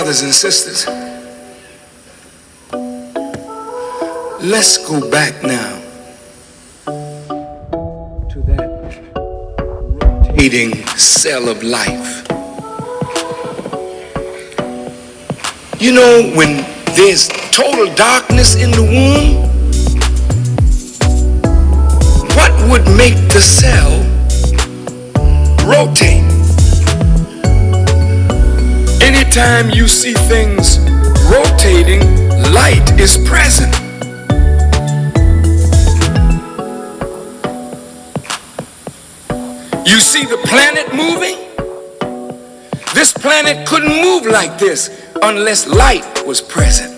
Brothers and sisters, let's go back now to that rotating cell of life. You know, when there's total darkness in the womb, what would make the cell rotate? Anytime you see things rotating, light is present. You see the planet moving? This planet couldn't move like this unless light was present.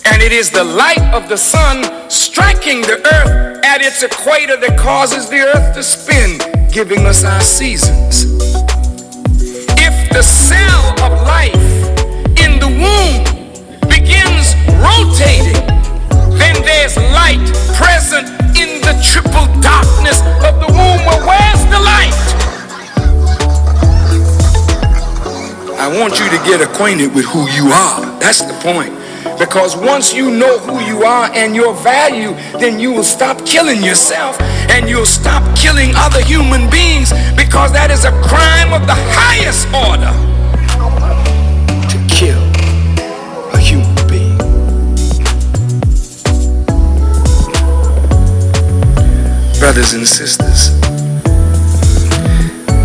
And it is the light of the sun striking the earth at its equator that causes the earth to spin, giving us our seasons. If the cell of life in the womb begins rotating, then there's light present in the triple darkness of the womb. Well, where's the light? I want you to get acquainted with who you are. That's the point. Because once you know who you are and your value, then you will stop killing yourself and you'll stop killing other human beings, because that is a crime of the highest order, to kill a human being. Brothers and sisters,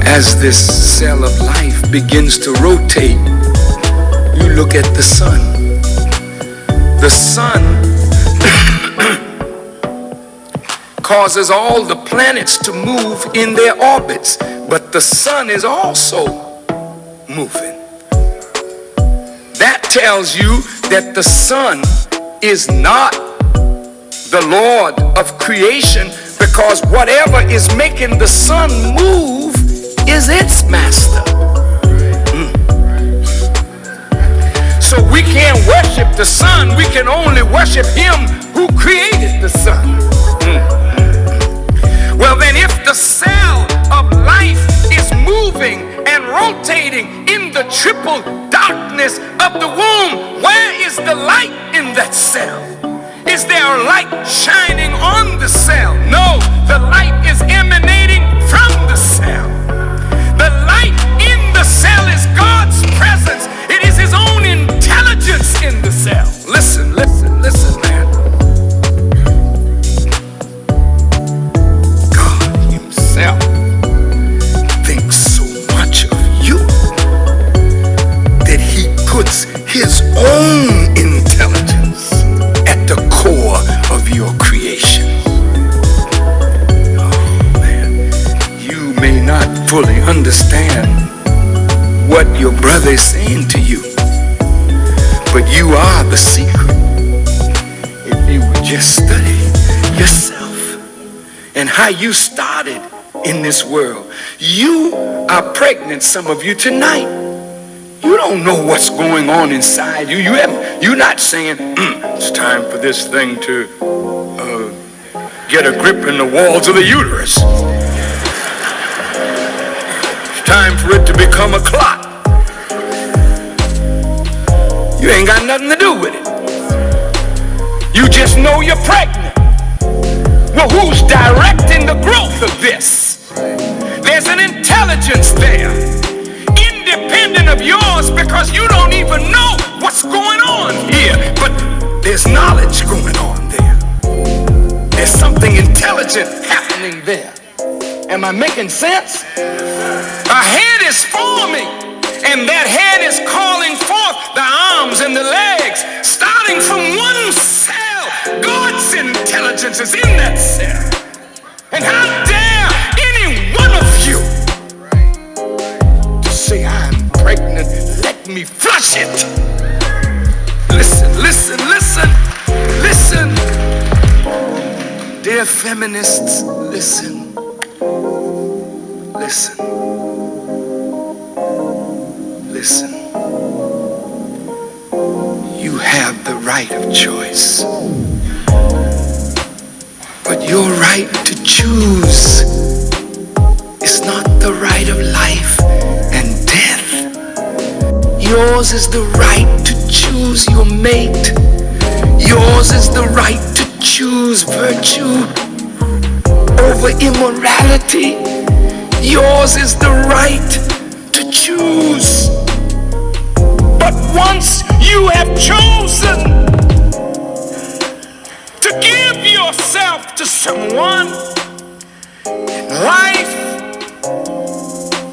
as this cell of life begins to rotate, you look at the sun. The sun causes all the planets to move in their orbits, but the sun is also moving. That tells you that the sun is not the Lord of creation, because whatever is making the sun move is its master. So we can't worship the sun, we can only worship him who created the sun. Well then, if the cell of life is moving and rotating in the triple darkness of the womb, where is the light in that cell? Is there a light shining on the cell? No, the light is emanating from the cell. The light in the cell is God's presence. It is his own intelligence in the cell. Listen, listen, listen, man. God himself thinks so much of you that he puts his own intelligence at the core of your creation. Oh man, you may not fully understand what your brother is saying to you, but you are the secret. If you would just study yourself and how you started in this world. You are pregnant, some of you tonight. You don't know what's going on inside you. You're not saying, it's time for this thing to get a grip in the walls of the uterus. It's time for it to become a clot. You ain't got nothing to do with it. You just know you're pregnant. Well, who's directing the growth of this? There's an intelligence there, independent of yours, because you don't even know what's going on here. But there's knowledge going on there. There's something intelligent happening there. Am I making sense? A head is forming, and that head is calling forth the arms and the legs, starting from one cell. God's intelligence is in that cell. And how dare any one of you to say, I'm pregnant, let me flush it. Listen, listen, listen, listen. Dear feminists, listen, listen, listen. You have the right of choice, but your right to choose is not the right of life and death. Your Yours is the right to choose your mate. Yours is the right to choose virtue over immorality. Yours is the right to choose. But once you have chosen to give yourself to someone, life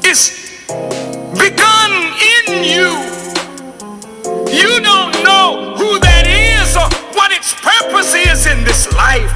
is begun in you. You don't know who that is or what its purpose is in this life,